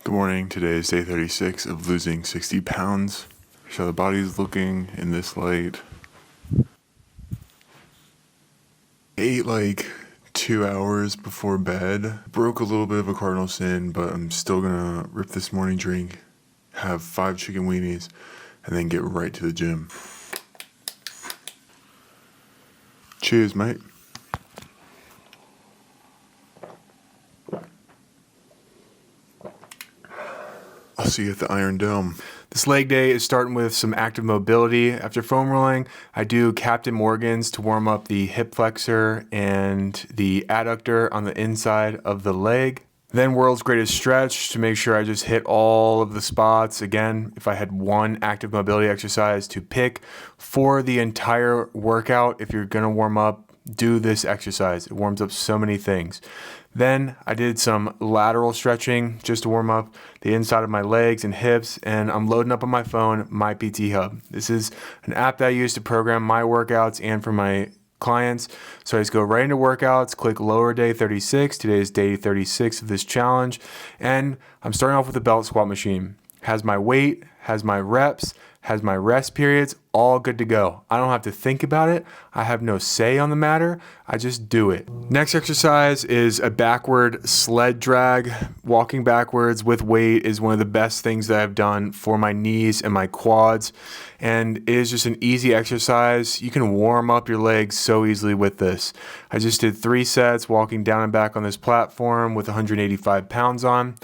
Good morning. Today is day 36 of losing 60 pounds. Here's how the body's looking in this light. Ate like 2 hours before bed. Broke a little bit of a cardinal sin, but I'm still gonna rip this morning drink, have 5 chicken weenies, and then get right to the gym. Cheers, mate. I'll see you at the Iron Dome. This leg day is starting with some active mobility. After foam rolling, I do Captain Morgan's to warm up the hip flexor and the adductor on the inside of the leg. Then world's greatest stretch to make sure I just hit all of the spots. Again, if I had one active mobility exercise to pick for the entire workout, if you're gonna warm up, do this exercise. It warms up so many things. Then I did some lateral stretching just to warm up the inside of my legs and hips, and I'm loading up on my phone my PT Hub. This is an app that I use to program my workouts and for my clients. So I just go right into workouts, click lower day 36. Today is day 36 of this challenge, and I'm starting off with the belt squat machine. Has my weight, has my reps, has my rest periods, all good to go. I don't have to think about it. I have no say on the matter. I just do it. Next exercise is a backward sled drag. Walking backwards with weight is one of the best things that I've done for my knees and my quads. And it is just an easy exercise. You can warm up your legs so easily with this. I just did 3 sets walking down and back on this platform with 185 pounds on.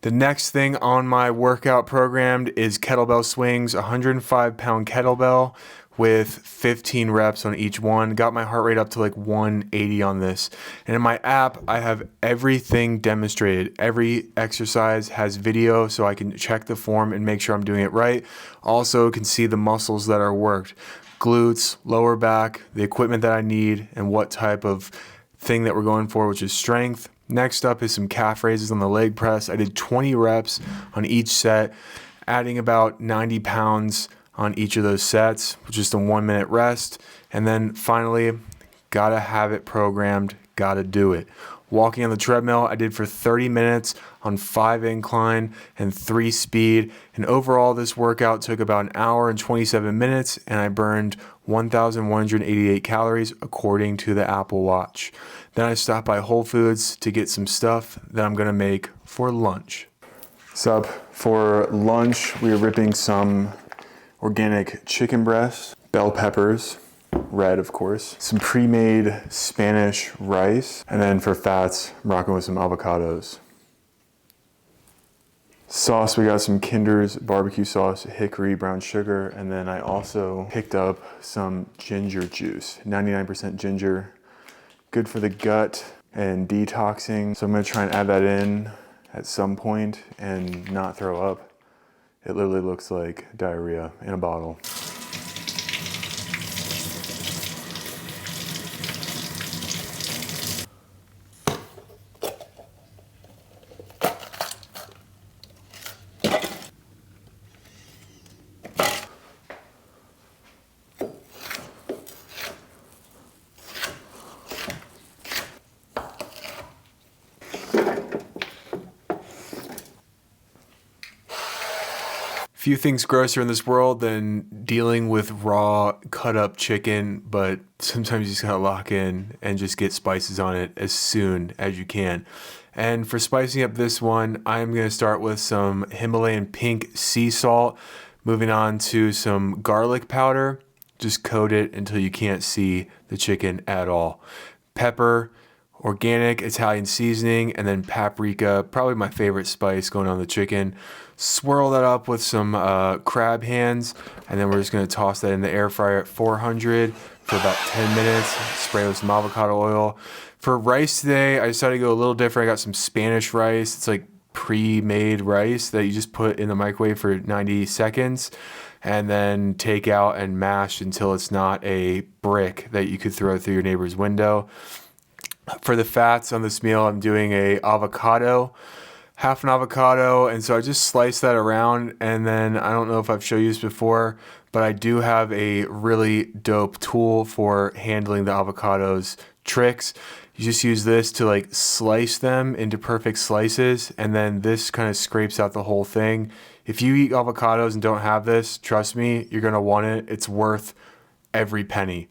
The next thing on my workout programmed is kettlebell swings, 105-pound kettlebell with 15 reps on each one. Got my heart rate up to like 180 on this. And in my app, I have everything demonstrated. Every exercise has video so I can check the form and make sure I'm doing it right. Also can see the muscles that are worked. Glutes, lower back, the equipment that I need, and what type of thing that we're going for, which is strength. Next up is some calf raises on the leg press. I did 20 reps on each set, adding about 90 pounds on each of those sets, with just a 1-minute rest. And then finally, gotta have it programmed, gotta do it. Walking on the treadmill, I did for 30 minutes on 5 incline and 3 speed. And overall, this workout took about an hour and 27 minutes, and I burned 1,188 calories according to the Apple Watch. Then I stopped by Whole Foods to get some stuff that I'm gonna make for lunch. So for lunch, we are ripping some organic chicken breasts, bell peppers, red of course, some pre-made Spanish rice, and then for fats, I'm rocking with some avocados. Sauce, we got some Kinder's barbecue sauce, hickory brown sugar, and then I also picked up some ginger juice, 99% ginger, good for the gut and detoxing. So I'm gonna try and add that in at some point and not throw up. It literally looks like diarrhea in a bottle. Few things grosser in this world than dealing with raw cut up chicken, but sometimes you just gotta lock in and just get spices on it as soon as you can. And for spicing up this one, I'm gonna start with some Himalayan pink sea salt, moving on to some garlic powder. Just coat it until you can't see the chicken at all. Pepper, organic Italian seasoning, and then paprika, probably my favorite spice going on the chicken. Swirl that up with some crab hands, and then we're just gonna toss that in the air fryer at 400 for about 10 minutes. Spray with some avocado oil. For rice today, I decided to go a little different. I got some Spanish rice. It's like pre-made rice that you just put in the microwave for 90 seconds and then take out and mash until it's not a brick that you could throw through your neighbor's window. For the fats on this meal, I'm doing a avocado, half an avocado, and so I just slice that around, and then I don't know if I've shown you this before, but I do have a really dope tool for handling the avocados tricks. You just use this to like slice them into perfect slices, and then this kind of scrapes out the whole thing. If you eat avocados and don't have this, trust me, you're going to want it. It's worth every penny.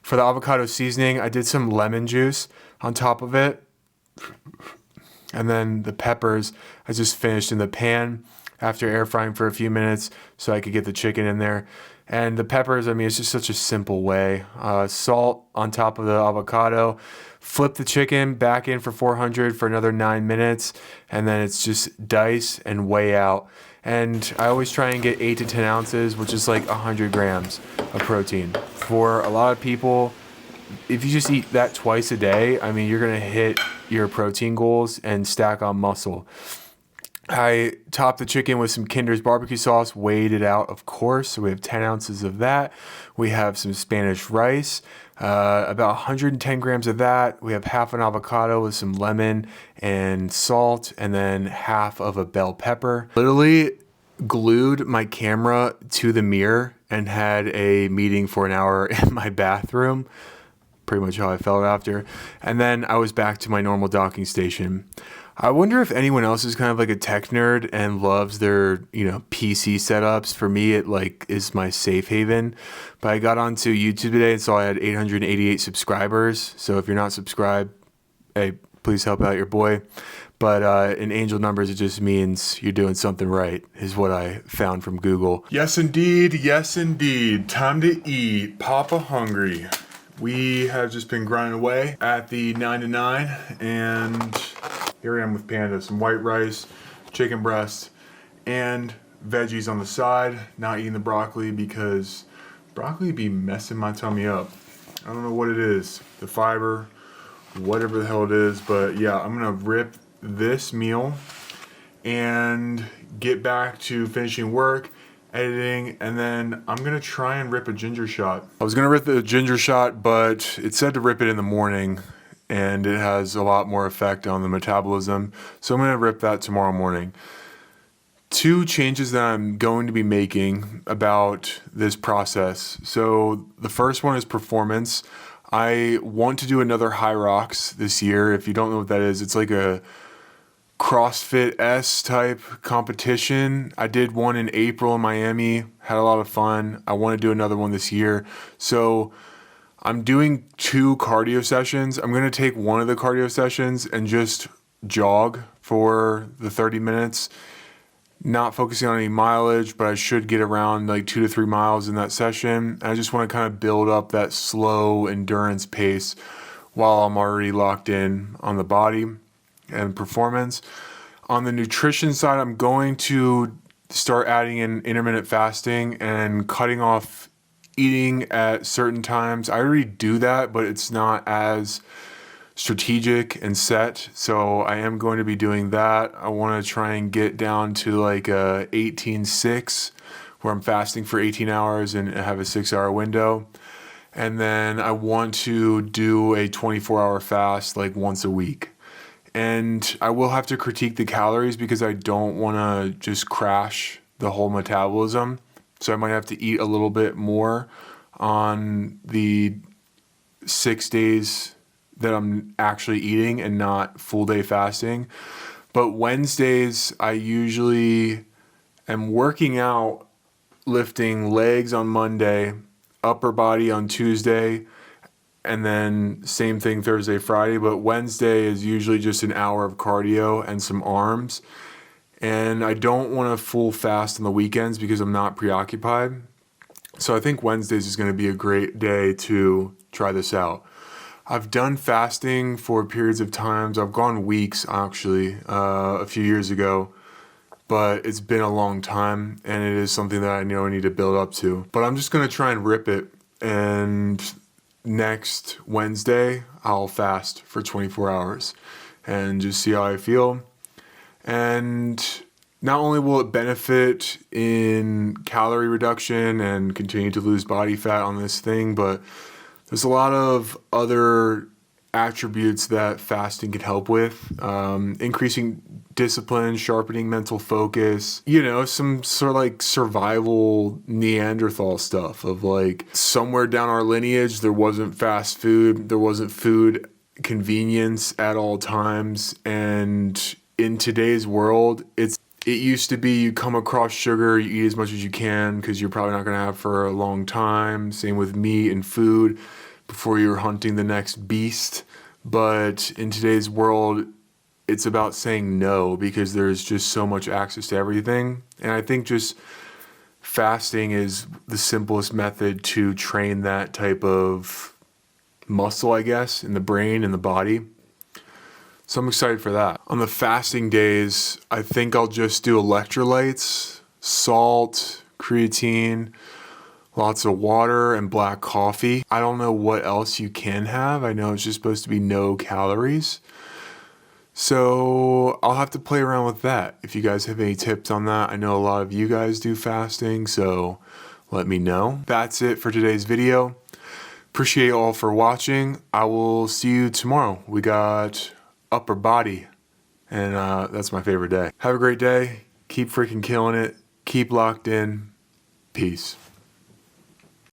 For the avocado seasoning, I did some lemon juice on top of it. And then the peppers, I just finished in the pan after air frying for a few minutes so I could get the chicken in there. And the peppers, I mean, it's just such a simple way. Salt on top of the avocado, flip the chicken back in for 400 for another 9 minutes, and then it's just dice and weigh out. And I always try and get 8 to 10 ounces, which is like 100 grams of protein. For a lot of people, if you just eat that twice a day, I mean, you're going to hit your protein goals and stack on muscle. I topped the chicken with some Kinder's barbecue sauce, weighed it out, of course. So we have 10 ounces of that. We have some Spanish rice, about 110 grams of that. We have half an avocado with some lemon and salt, and then half of a bell pepper. Literally glued my camera to the mirror and had a meeting for an hour in my bathroom. Pretty much how I felt after. And then I was back to my normal docking station. I wonder if anyone else is kind of like a tech nerd and loves their, PC setups. For me, it like is my safe haven. But I got onto YouTube today and saw I had 888 subscribers. So if you're not subscribed, hey, please help out your boy. But in angel numbers, it just means you're doing something right, is what I found from Google. Yes, indeed. Yes, indeed. Time to eat. Papa hungry. We have just been grinding away at the 9 to 9, and here I am with Panda. Some white rice, chicken breast, and veggies on the side. Not eating the broccoli because broccoli be messing my tummy up. I don't know what it is. The fiber, whatever the hell it is. But yeah, I'm going to rip this meal and get back to finishing work, editing, and then I'm gonna try and rip a ginger shot. I was gonna rip the ginger shot, but it said to rip it in the morning, and it has a lot more effect on the metabolism, so I'm gonna rip that tomorrow morning. 2 changes that I'm going to be making about this process. So the first one is performance. I want to do another High Rocks this year. If you don't know what that is, it's like a CrossFit-esque type competition. I did one in April in Miami, had a lot of fun. I want to do another one this year. So I'm doing 2 cardio sessions. I'm going to take one of the cardio sessions and just jog for the 30 minutes, not focusing on any mileage, but I should get around like 2 to 3 miles in that session. I just want to kind of build up that slow endurance pace while I'm already locked in on the body and performance. On the nutrition side, I'm going to start adding in intermittent fasting and cutting off eating at certain times. I already do that, but it's not as strategic and set. So I am going to be doing that. I want to try and get down to like a 18-6, where I'm fasting for 18 hours and have a 6-hour window. And then I want to do a 24-hour fast like once a week. And I will have to critique the calories because I don't want to just crash the whole metabolism. So I might have to eat a little bit more on the 6 days that I'm actually eating and not full day fasting. But Wednesdays, I usually am working out, lifting legs on Monday, upper body on Tuesday, and then same thing Thursday, Friday. But Wednesday is usually just an hour of cardio and some arms. And I don't want to full fast on the weekends because I'm not preoccupied. So I think Wednesdays is going to be a great day to try this out. I've done fasting for periods of times. I've gone weeks actually a few years ago, but it's been a long time and it is something that I know I need to build up to. But I'm just going to try and rip it, and next Wednesday I'll fast for 24 hours and just see how I feel. And not only will it benefit in calorie reduction and continue to lose body fat on this thing, but there's a lot of other attributes that fasting can help with. Increasing discipline, sharpening mental focus, some sort of like survival Neanderthal stuff of like somewhere down our lineage, there wasn't fast food, there wasn't food convenience at all times. And in today's world, it used to be you come across sugar, you eat as much as you can because you're probably not going to have for a long time. Same with meat and food before you're hunting the next beast. But in today's world, it's about saying no because there's just so much access to everything. And I think just fasting is the simplest method to train that type of muscle, I guess, in the brain and the body. So I'm excited for that. On the fasting days, I think I'll just do electrolytes, salt, creatine, lots of water, and black coffee. I don't know what else you can have. I know it's just supposed to be no calories. So I'll have to play around with that. If you guys have any tips on that, I know a lot of you guys do fasting, so let me know. That's it for today's video. Appreciate you all for watching. I will see you tomorrow. We got upper body, and that's my favorite day. Have a great day. Keep freaking killing it. Keep locked in. Peace.